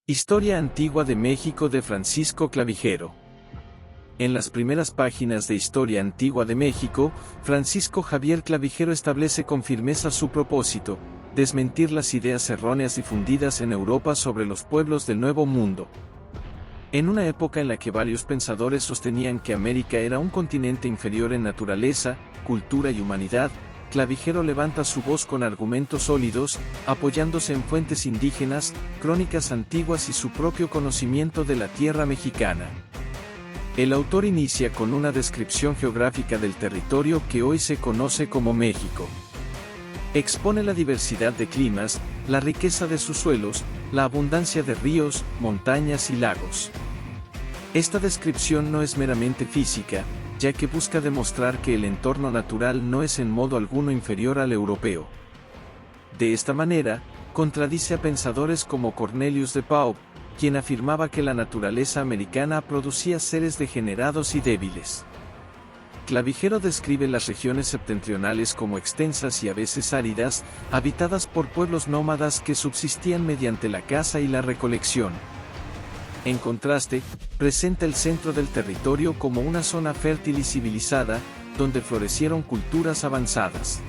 Historia antigua de México de Francisco Clavijero. En las primeras páginas de Historia antigua de México, Francisco Javier Clavijero establece con firmeza su propósito: desmentir las ideas erróneas difundidas en Europa sobre los pueblos del Nuevo Mundo. En una época en la que varios pensadores sostenían que América era un continente inferior en naturaleza, cultura y humanidad, Clavijero levanta su voz con argumentos sólidos, apoyándose en fuentes indígenas, crónicas antiguas y su propio conocimiento de la tierra mexicana. El autor inicia con una descripción geográfica del territorio que hoy se conoce como México. Expone la diversidad de climas, la riqueza de sus suelos, la abundancia de ríos, montañas y lagos. Esta descripción no es meramente física, ya que busca demostrar que el entorno natural no es en modo alguno inferior al europeo. De esta manera, contradice a pensadores como Cornelius de Pau, quien afirmaba que la naturaleza americana producía seres degenerados y débiles. Clavijero describe las regiones septentrionales como extensas y a veces áridas, habitadas por pueblos nómadas que subsistían mediante la caza y la recolección. En contraste, presenta el centro del territorio como una zona fértil y civilizada, donde florecieron culturas avanzadas.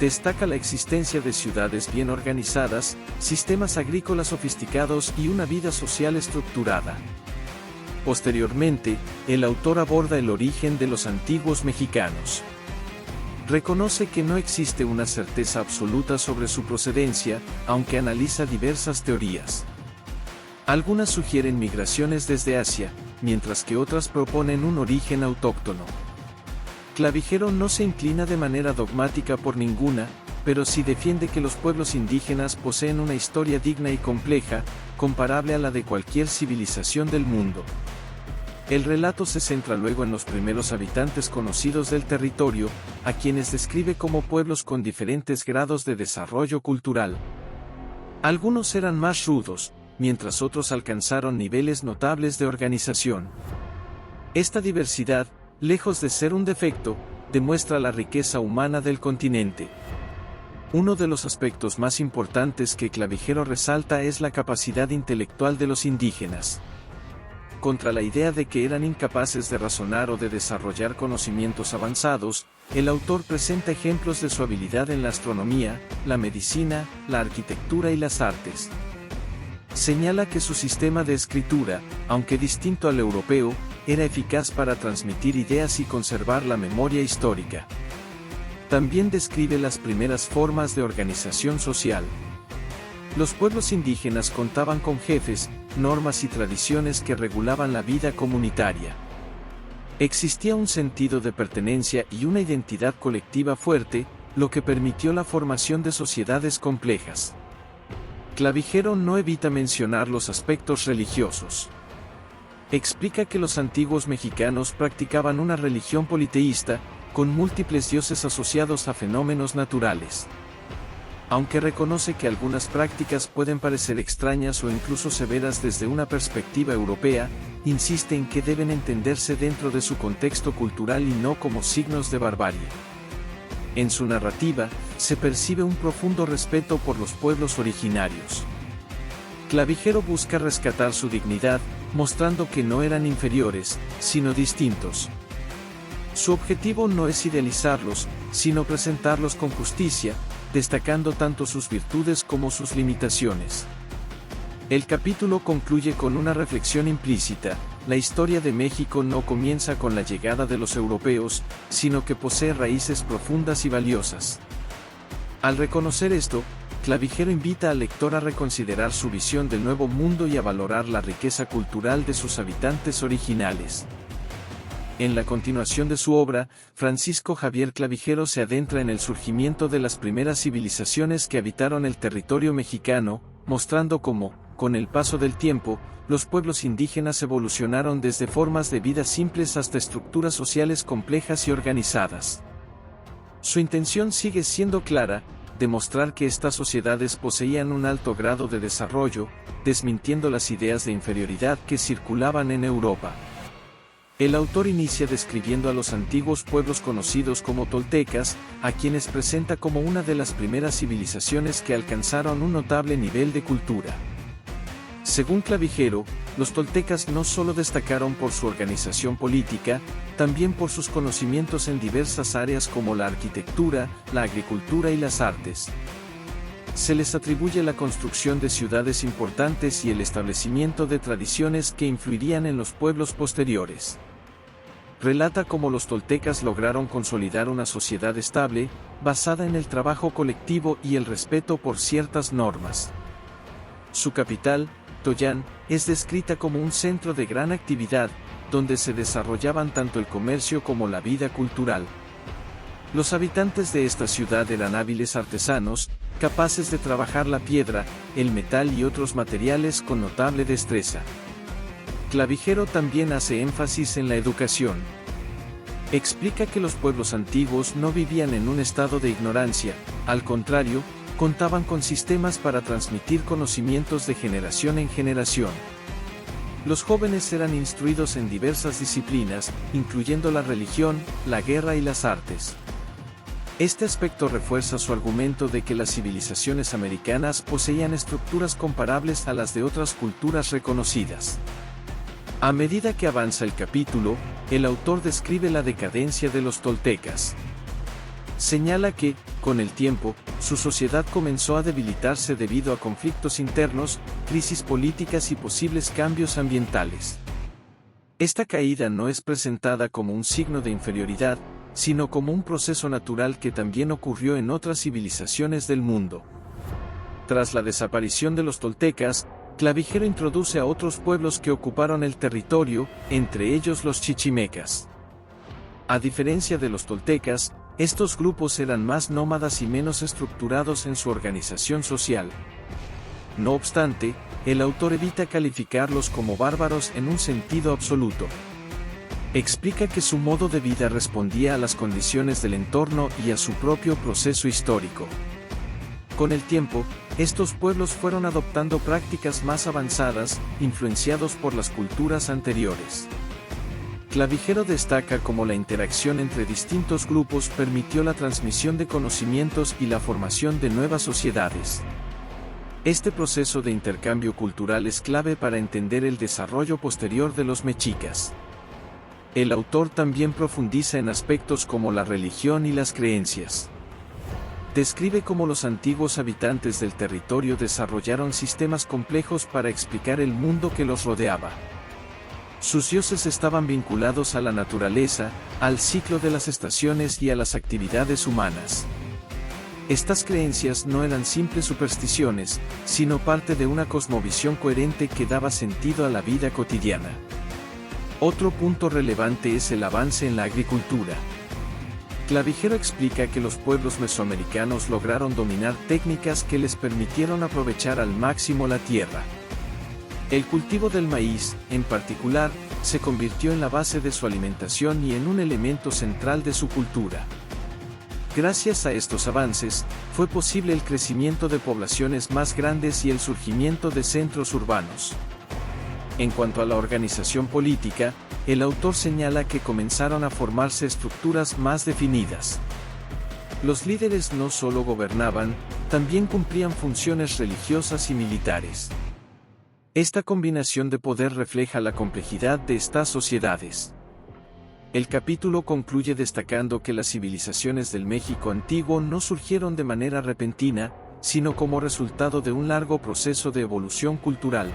Destaca la existencia de ciudades bien organizadas, sistemas agrícolas sofisticados y una vida social estructurada. Posteriormente, el autor aborda el origen de los antiguos mexicanos. Reconoce que no existe una certeza absoluta sobre su procedencia, aunque analiza diversas teorías. Algunas sugieren migraciones desde Asia, mientras que otras proponen un origen autóctono. Clavijero no se inclina de manera dogmática por ninguna, pero sí defiende que los pueblos indígenas poseen una historia digna y compleja, comparable a la de cualquier civilización del mundo. El relato se centra luego en los primeros habitantes conocidos del territorio, a quienes describe como pueblos con diferentes grados de desarrollo cultural. Algunos eran más rudos, mientras otros alcanzaron niveles notables de organización. Esta diversidad, lejos de ser un defecto, demuestra la riqueza humana del continente. Uno de los aspectos más importantes que Clavijero resalta es la capacidad intelectual de los indígenas. Contra la idea de que eran incapaces de razonar o de desarrollar conocimientos avanzados, el autor presenta ejemplos de su habilidad en la astronomía, la medicina, la arquitectura y las artes. Señala que su sistema de escritura, aunque distinto al europeo, era eficaz para transmitir ideas y conservar la memoria histórica. También describe las primeras formas de organización social. Los pueblos indígenas contaban con jefes, normas y tradiciones que regulaban la vida comunitaria. Existía un sentido de pertenencia y una identidad colectiva fuerte, lo que permitió la formación de sociedades complejas. Clavijero no evita mencionar los aspectos religiosos. Explica que los antiguos mexicanos practicaban una religión politeísta, con múltiples dioses asociados a fenómenos naturales. Aunque reconoce que algunas prácticas pueden parecer extrañas o incluso severas desde una perspectiva europea, insiste en que deben entenderse dentro de su contexto cultural y no como signos de barbarie. En su narrativa, se percibe un profundo respeto por los pueblos originarios. Clavijero busca rescatar su dignidad, mostrando que no eran inferiores, sino distintos. Su objetivo no es idealizarlos, sino presentarlos con justicia, destacando tanto sus virtudes como sus limitaciones. El capítulo concluye con una reflexión implícita: la historia de México no comienza con la llegada de los europeos, sino que posee raíces profundas y valiosas. Al reconocer esto, Clavijero invita al lector a reconsiderar su visión del Nuevo Mundo y a valorar la riqueza cultural de sus habitantes originales. En la continuación de su obra, Francisco Javier Clavijero se adentra en el surgimiento de las primeras civilizaciones que habitaron el territorio mexicano, mostrando cómo, con el paso del tiempo, los pueblos indígenas evolucionaron desde formas de vida simples hasta estructuras sociales complejas y organizadas. Su intención sigue siendo clara: demostrar que estas sociedades poseían un alto grado de desarrollo, desmintiendo las ideas de inferioridad que circulaban en Europa. El autor inicia describiendo a los antiguos pueblos conocidos como toltecas, a quienes presenta como una de las primeras civilizaciones que alcanzaron un notable nivel de cultura. Según Clavijero, los toltecas no solo destacaron por su organización política, también por sus conocimientos en diversas áreas como la arquitectura, la agricultura y las artes. Se les atribuye la construcción de ciudades importantes y el establecimiento de tradiciones que influirían en los pueblos posteriores. Relata cómo los toltecas lograron consolidar una sociedad estable, basada en el trabajo colectivo y el respeto por ciertas normas. Su capital, Toyán, es descrita como un centro de gran actividad, donde se desarrollaban tanto el comercio como la vida cultural. Los habitantes de esta ciudad eran hábiles artesanos, capaces de trabajar la piedra, el metal y otros materiales con notable destreza. Clavijero también hace énfasis en la educación. Explica que los pueblos antiguos no vivían en un estado de ignorancia, al contrario, contaban con sistemas para transmitir conocimientos de generación en generación. Los jóvenes eran instruidos en diversas disciplinas, incluyendo la religión, la guerra y las artes. Este aspecto refuerza su argumento de que las civilizaciones americanas poseían estructuras comparables a las de otras culturas reconocidas. A medida que avanza el capítulo, el autor describe la decadencia de los toltecas. Señala que, con el tiempo, su sociedad comenzó a debilitarse debido a conflictos internos, crisis políticas y posibles cambios ambientales. Esta caída no es presentada como un signo de inferioridad, sino como un proceso natural que también ocurrió en otras civilizaciones del mundo. Tras la desaparición de los toltecas, Clavijero introduce a otros pueblos que ocuparon el territorio, entre ellos los chichimecas. A diferencia de los toltecas, estos grupos eran más nómadas y menos estructurados en su organización social. No obstante, el autor evita calificarlos como bárbaros en un sentido absoluto. Explica que su modo de vida respondía a las condiciones del entorno y a su propio proceso histórico. Con el tiempo, estos pueblos fueron adoptando prácticas más avanzadas, influenciados por las culturas anteriores. Clavijero destaca cómo la interacción entre distintos grupos permitió la transmisión de conocimientos y la formación de nuevas sociedades. Este proceso de intercambio cultural es clave para entender el desarrollo posterior de los mexicas. El autor también profundiza en aspectos como la religión y las creencias. Describe cómo los antiguos habitantes del territorio desarrollaron sistemas complejos para explicar el mundo que los rodeaba. Sus dioses estaban vinculados a la naturaleza, al ciclo de las estaciones y a las actividades humanas. Estas creencias no eran simples supersticiones, sino parte de una cosmovisión coherente que daba sentido a la vida cotidiana. Otro punto relevante es el avance en la agricultura. Clavijero explica que los pueblos mesoamericanos lograron dominar técnicas que les permitieron aprovechar al máximo la tierra. El cultivo del maíz, en particular, se convirtió en la base de su alimentación y en un elemento central de su cultura. Gracias a estos avances, fue posible el crecimiento de poblaciones más grandes y el surgimiento de centros urbanos. En cuanto a la organización política, el autor señala que comenzaron a formarse estructuras más definidas. Los líderes no solo gobernaban, también cumplían funciones religiosas y militares. Esta combinación de poder refleja la complejidad de estas sociedades. El capítulo concluye destacando que las civilizaciones del México antiguo no surgieron de manera repentina, sino como resultado de un largo proceso de evolución cultural.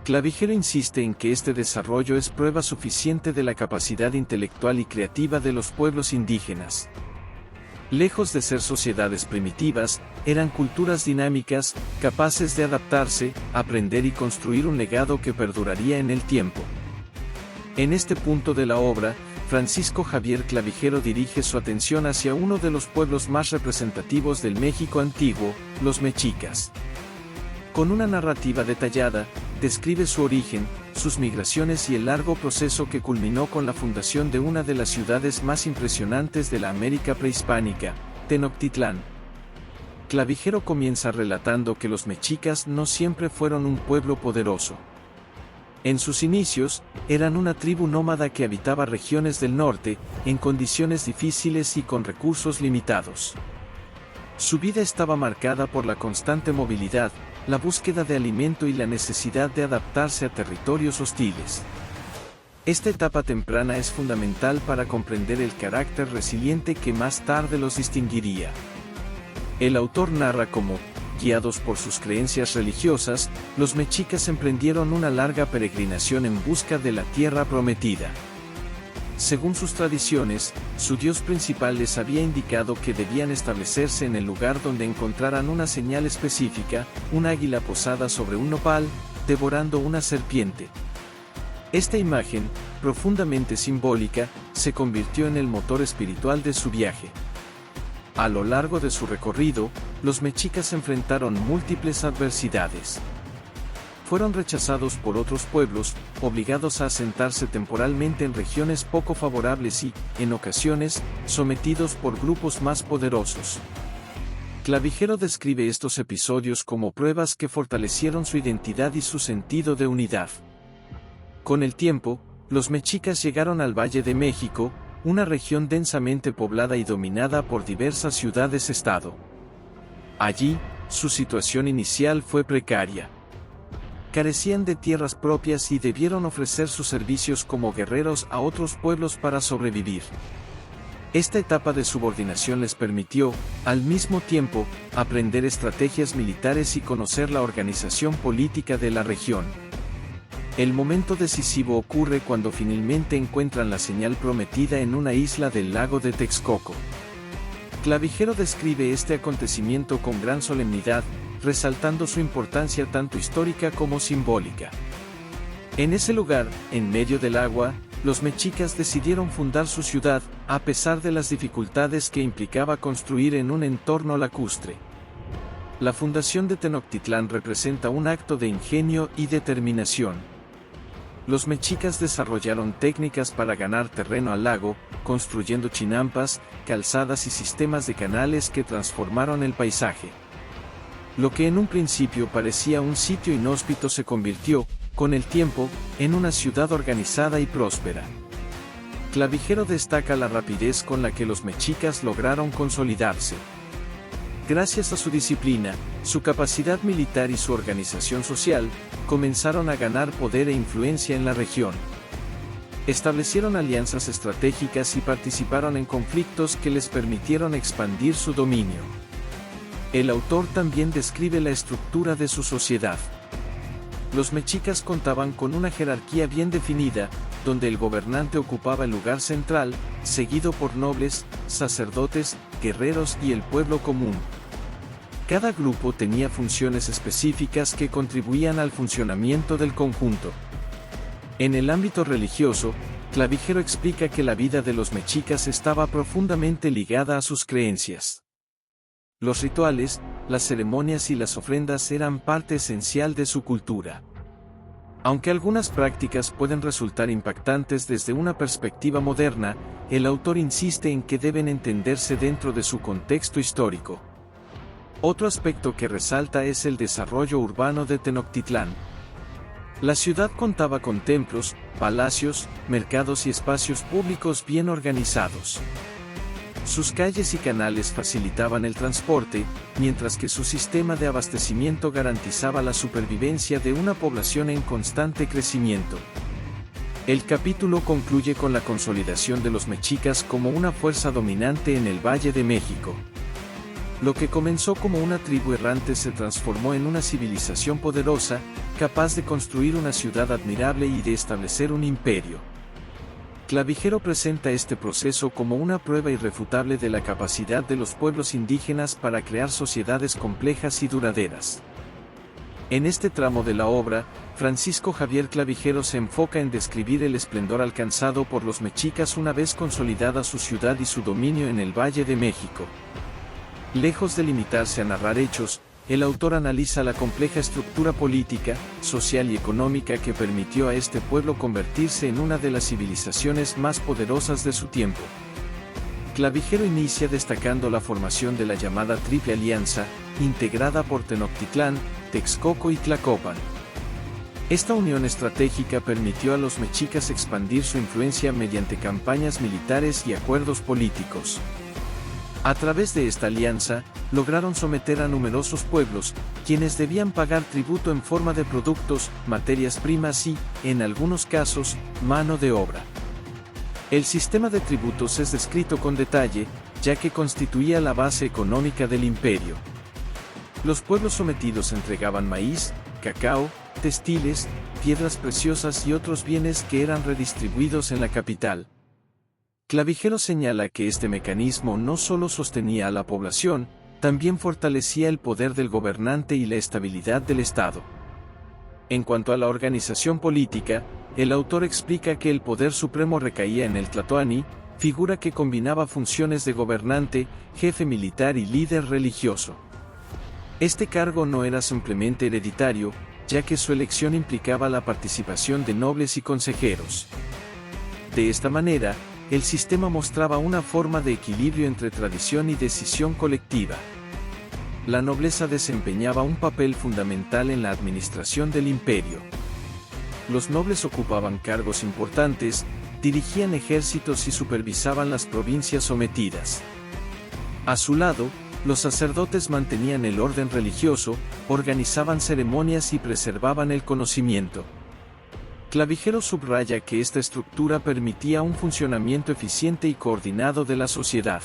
Clavijero insiste en que este desarrollo es prueba suficiente de la capacidad intelectual y creativa de los pueblos indígenas. Lejos de ser sociedades primitivas, eran culturas dinámicas, capaces de adaptarse, aprender y construir un legado que perduraría en el tiempo. En este punto de la obra, Francisco Javier Clavijero dirige su atención hacia uno de los pueblos más representativos del México antiguo, los mexicas. Con una narrativa detallada, describe su origen, sus migraciones y el largo proceso que culminó con la fundación de una de las ciudades más impresionantes de la América prehispánica, Tenochtitlán. Clavijero comienza relatando que los mexicas no siempre fueron un pueblo poderoso. En sus inicios, eran una tribu nómada que habitaba regiones del norte, en condiciones difíciles y con recursos limitados. Su vida estaba marcada por la constante movilidad, la búsqueda de alimento y la necesidad de adaptarse a territorios hostiles. Esta etapa temprana es fundamental para comprender el carácter resiliente que más tarde los distinguiría. El autor narra cómo, guiados por sus creencias religiosas, los mexicas emprendieron una larga peregrinación en busca de la tierra prometida. Según sus tradiciones, su dios principal les había indicado que debían establecerse en el lugar donde encontraran una señal específica, un águila posada sobre un nopal, devorando una serpiente. Esta imagen, profundamente simbólica, se convirtió en el motor espiritual de su viaje. A lo largo de su recorrido, los mexicas enfrentaron múltiples adversidades. Fueron rechazados por otros pueblos, obligados a asentarse temporalmente en regiones poco favorables y, en ocasiones, sometidos por grupos más poderosos. Clavijero describe estos episodios como pruebas que fortalecieron su identidad y su sentido de unidad. Con el tiempo, los mexicas llegaron al Valle de México, una región densamente poblada y dominada por diversas ciudades-estado. Allí, su situación inicial fue precaria. Carecían de tierras propias y debieron ofrecer sus servicios como guerreros a otros pueblos para sobrevivir. Esta etapa de subordinación les permitió, al mismo tiempo, aprender estrategias militares y conocer la organización política de la región. El momento decisivo ocurre cuando finalmente encuentran la señal prometida en una isla del lago de Texcoco. Clavijero describe este acontecimiento con gran solemnidad, resaltando su importancia tanto histórica como simbólica. En ese lugar, en medio del agua, los mexicas decidieron fundar su ciudad, a pesar de las dificultades que implicaba construir en un entorno lacustre. La fundación de Tenochtitlán representa un acto de ingenio y determinación. Los mexicas desarrollaron técnicas para ganar terreno al lago, construyendo chinampas, calzadas y sistemas de canales que transformaron el paisaje. Lo que en un principio parecía un sitio inhóspito se convirtió, con el tiempo, en una ciudad organizada y próspera. Clavijero destaca la rapidez con la que los mexicas lograron consolidarse. Gracias a su disciplina, su capacidad militar y su organización social, comenzaron a ganar poder e influencia en la región. Establecieron alianzas estratégicas y participaron en conflictos que les permitieron expandir su dominio. El autor también describe la estructura de su sociedad. Los mexicas contaban con una jerarquía bien definida, donde el gobernante ocupaba el lugar central, seguido por nobles, sacerdotes, guerreros y el pueblo común. Cada grupo tenía funciones específicas que contribuían al funcionamiento del conjunto. En el ámbito religioso, Clavijero explica que la vida de los mexicas estaba profundamente ligada a sus creencias. Los rituales, las ceremonias y las ofrendas eran parte esencial de su cultura. Aunque algunas prácticas pueden resultar impactantes desde una perspectiva moderna, el autor insiste en que deben entenderse dentro de su contexto histórico. Otro aspecto que resalta es el desarrollo urbano de Tenochtitlán. La ciudad contaba con templos, palacios, mercados y espacios públicos bien organizados. Sus calles y canales facilitaban el transporte, mientras que su sistema de abastecimiento garantizaba la supervivencia de una población en constante crecimiento. El capítulo concluye con la consolidación de los mexicas como una fuerza dominante en el Valle de México. Lo que comenzó como una tribu errante se transformó en una civilización poderosa, capaz de construir una ciudad admirable y de establecer un imperio. Clavijero presenta este proceso como una prueba irrefutable de la capacidad de los pueblos indígenas para crear sociedades complejas y duraderas. En este tramo de la obra, Francisco Javier Clavijero se enfoca en describir el esplendor alcanzado por los mexicas una vez consolidada su ciudad y su dominio en el Valle de México. Lejos de limitarse a narrar hechos, el autor analiza la compleja estructura política, social y económica que permitió a este pueblo convertirse en una de las civilizaciones más poderosas de su tiempo. Clavijero inicia destacando la formación de la llamada Triple Alianza, integrada por Tenochtitlán, Texcoco y Tlacopan. Esta unión estratégica permitió a los mexicas expandir su influencia mediante campañas militares y acuerdos políticos. A través de esta alianza, lograron someter a numerosos pueblos, quienes debían pagar tributo en forma de productos, materias primas y, en algunos casos, mano de obra. El sistema de tributos es descrito con detalle, ya que constituía la base económica del imperio. Los pueblos sometidos entregaban maíz, cacao, textiles, piedras preciosas y otros bienes que eran redistribuidos en la capital. Clavijero señala que este mecanismo no solo sostenía a la población, también fortalecía el poder del gobernante y la estabilidad del Estado. En cuanto a la organización política, el autor explica que el poder supremo recaía en el tlatoani, figura que combinaba funciones de gobernante, jefe militar y líder religioso. Este cargo no era simplemente hereditario, ya que su elección implicaba la participación de nobles y consejeros. De esta manera, el sistema mostraba una forma de equilibrio entre tradición y decisión colectiva. La nobleza desempeñaba un papel fundamental en la administración del imperio. Los nobles ocupaban cargos importantes, dirigían ejércitos y supervisaban las provincias sometidas. A su lado, los sacerdotes mantenían el orden religioso, organizaban ceremonias y preservaban el conocimiento. Clavijero subraya que esta estructura permitía un funcionamiento eficiente y coordinado de la sociedad.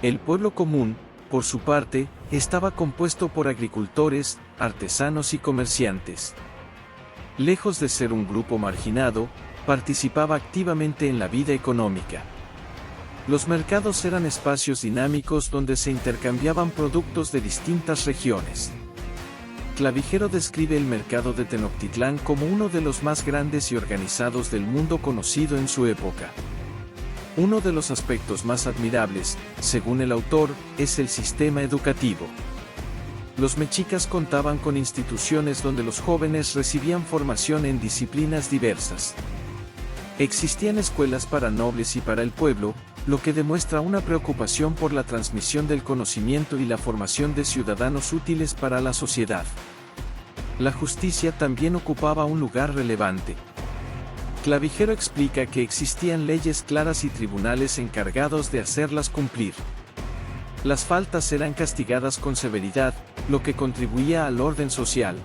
El pueblo común, por su parte, estaba compuesto por agricultores, artesanos y comerciantes. Lejos de ser un grupo marginado, participaba activamente en la vida económica. Los mercados eran espacios dinámicos donde se intercambiaban productos de distintas regiones. Clavijero describe el mercado de Tenochtitlán como uno de los más grandes y organizados del mundo conocido en su época. Uno de los aspectos más admirables, según el autor, es el sistema educativo. Los mexicas contaban con instituciones donde los jóvenes recibían formación en disciplinas diversas. Existían escuelas para nobles y para el pueblo, lo que demuestra una preocupación por la transmisión del conocimiento y la formación de ciudadanos útiles para la sociedad. La justicia también ocupaba un lugar relevante. Clavijero explica que existían leyes claras y tribunales encargados de hacerlas cumplir. Las faltas eran castigadas con severidad, lo que contribuía al orden social.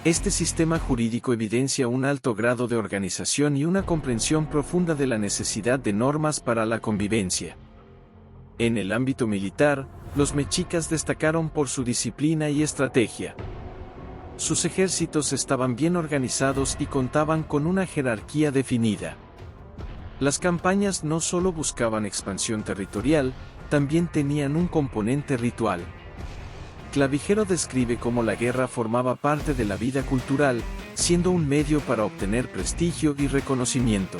Este sistema jurídico evidencia un alto grado de organización y una comprensión profunda de la necesidad de normas para la convivencia. En el ámbito militar, los mexicas destacaron por su disciplina y estrategia. Sus ejércitos estaban bien organizados y contaban con una jerarquía definida. Las campañas no solo buscaban expansión territorial, también tenían un componente ritual. Clavijero describe cómo la guerra formaba parte de la vida cultural, siendo un medio para obtener prestigio y reconocimiento.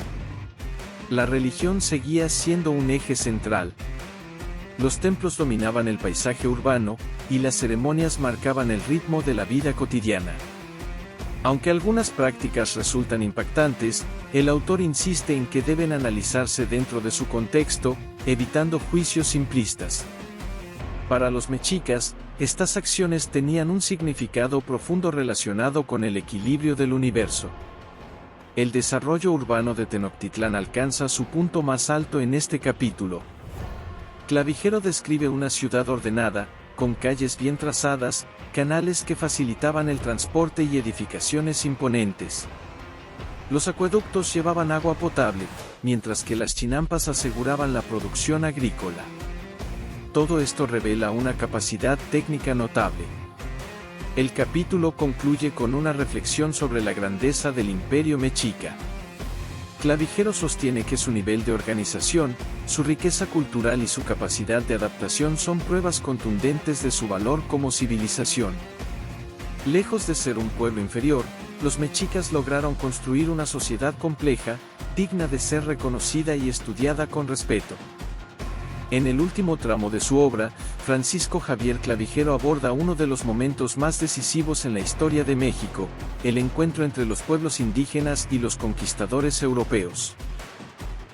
La religión seguía siendo un eje central. Los templos dominaban el paisaje urbano, y las ceremonias marcaban el ritmo de la vida cotidiana. Aunque algunas prácticas resultan impactantes, el autor insiste en que deben analizarse dentro de su contexto, evitando juicios simplistas. Para los mexicas, estas acciones tenían un significado profundo relacionado con el equilibrio del universo. El desarrollo urbano de Tenochtitlán alcanza su punto más alto en este capítulo. Clavijero describe una ciudad ordenada, con calles bien trazadas, canales que facilitaban el transporte y edificaciones imponentes. Los acueductos llevaban agua potable, mientras que las chinampas aseguraban la producción agrícola. Todo esto revela una capacidad técnica notable. El capítulo concluye con una reflexión sobre la grandeza del Imperio Mexica. Clavijero sostiene que su nivel de organización, su riqueza cultural y su capacidad de adaptación son pruebas contundentes de su valor como civilización. Lejos de ser un pueblo inferior, los mexicas lograron construir una sociedad compleja, digna de ser reconocida y estudiada con respeto. En el último tramo de su obra, Francisco Javier Clavijero aborda uno de los momentos más decisivos en la historia de México, el encuentro entre los pueblos indígenas y los conquistadores europeos.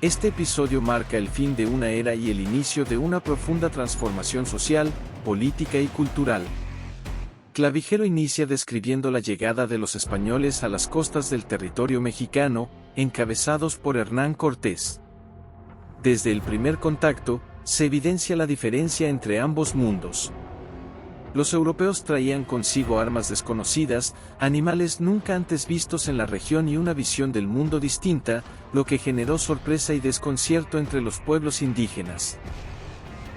Este episodio marca el fin de una era y el inicio de una profunda transformación social, política y cultural. Clavijero inicia describiendo la llegada de los españoles a las costas del territorio mexicano, encabezados por Hernán Cortés. Desde el primer contacto, se evidencia la diferencia entre ambos mundos. Los europeos traían consigo armas desconocidas, animales nunca antes vistos en la región y una visión del mundo distinta, lo que generó sorpresa y desconcierto entre los pueblos indígenas.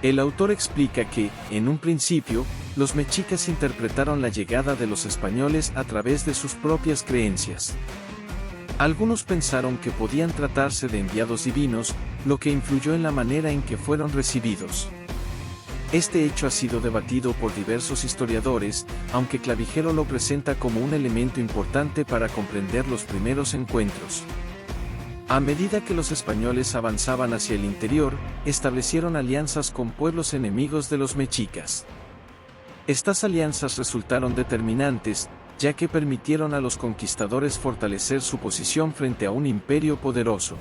El autor explica que, en un principio, los mexicas interpretaron la llegada de los españoles a través de sus propias creencias. Algunos pensaron que podían tratarse de enviados divinos, lo que influyó en la manera en que fueron recibidos. Este hecho ha sido debatido por diversos historiadores, aunque Clavijero lo presenta como un elemento importante para comprender los primeros encuentros. A medida que los españoles avanzaban hacia el interior, establecieron alianzas con pueblos enemigos de los mexicas. Estas alianzas resultaron determinantes, ya que permitieron a los conquistadores fortalecer su posición frente a un imperio poderoso.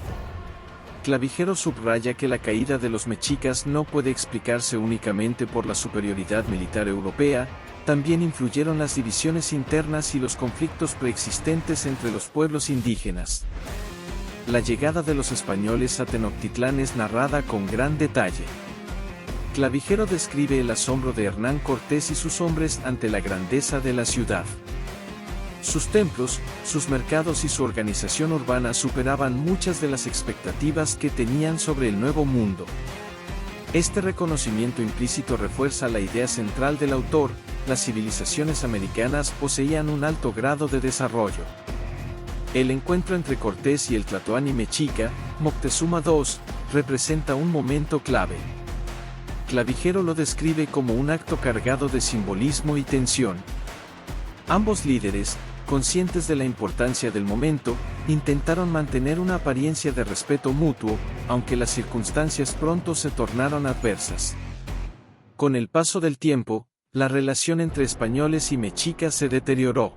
Clavijero subraya que la caída de los mexicas no puede explicarse únicamente por la superioridad militar europea, también influyeron las divisiones internas y los conflictos preexistentes entre los pueblos indígenas. La llegada de los españoles a Tenochtitlán es narrada con gran detalle. Clavijero describe el asombro de Hernán Cortés y sus hombres ante la grandeza de la ciudad. Sus templos, sus mercados y su organización urbana superaban muchas de las expectativas que tenían sobre el Nuevo Mundo. Este reconocimiento implícito refuerza la idea central del autor: las civilizaciones americanas poseían un alto grado de desarrollo. El encuentro entre Cortés y el tlatoani mexica, Moctezuma II, representa un momento clave. Clavijero lo describe como un acto cargado de simbolismo y tensión. Ambos líderes, conscientes de la importancia del momento, intentaron mantener una apariencia de respeto mutuo, aunque las circunstancias pronto se tornaron adversas. Con el paso del tiempo, la relación entre españoles y mexicas se deterioró.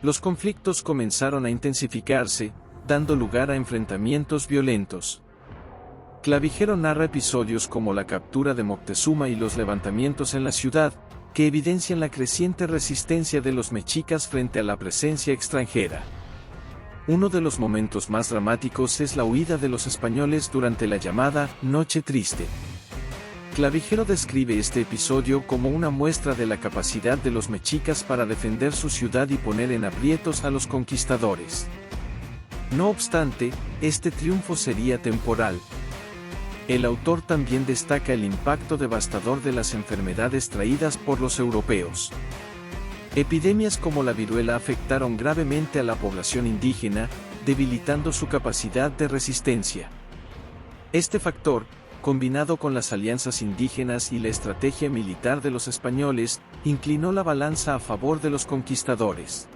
Los conflictos comenzaron a intensificarse, dando lugar a enfrentamientos violentos. Clavijero narra episodios como la captura de Moctezuma y los levantamientos en la ciudad, que evidencian la creciente resistencia de los mexicas frente a la presencia extranjera. Uno de los momentos más dramáticos es la huida de los españoles durante la llamada Noche Triste. Clavijero describe este episodio como una muestra de la capacidad de los mexicas para defender su ciudad y poner en aprietos a los conquistadores. No obstante, este triunfo sería temporal. El autor también destaca el impacto devastador de las enfermedades traídas por los europeos. Epidemias como la viruela afectaron gravemente a la población indígena, debilitando su capacidad de resistencia. Este factor, combinado con las alianzas indígenas y la estrategia militar de los españoles, inclinó la balanza a favor de los conquistadores.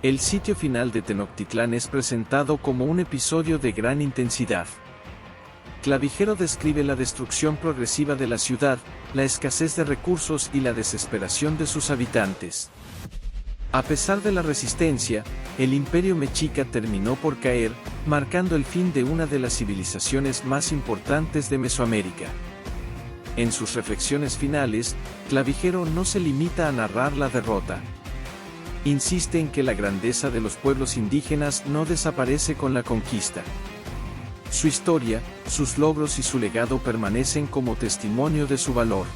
El sitio final de Tenochtitlán es presentado como un episodio de gran intensidad. Clavijero describe la destrucción progresiva de la ciudad, la escasez de recursos y la desesperación de sus habitantes. A pesar de la resistencia, el imperio mexica terminó por caer, marcando el fin de una de las civilizaciones más importantes de Mesoamérica. En sus reflexiones finales, Clavijero no se limita a narrar la derrota. Insiste en que la grandeza de los pueblos indígenas no desaparece con la conquista. Su historia, sus logros y su legado permanecen como testimonio de su valor.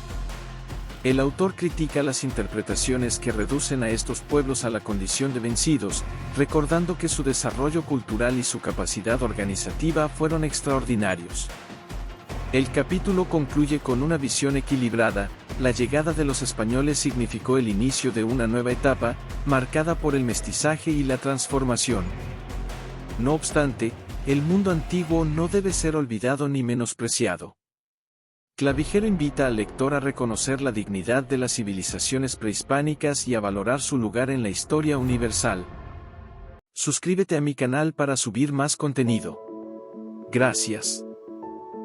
El autor critica las interpretaciones que reducen a estos pueblos a la condición de vencidos, recordando que su desarrollo cultural y su capacidad organizativa fueron extraordinarios. El capítulo concluye con una visión equilibrada: la llegada de los españoles significó el inicio de una nueva etapa, marcada por el mestizaje y la transformación. No obstante, el mundo antiguo no debe ser olvidado ni menospreciado. Clavijero invita al lector a reconocer la dignidad de las civilizaciones prehispánicas y a valorar su lugar en la historia universal. Suscríbete a mi canal para subir más contenido. Gracias.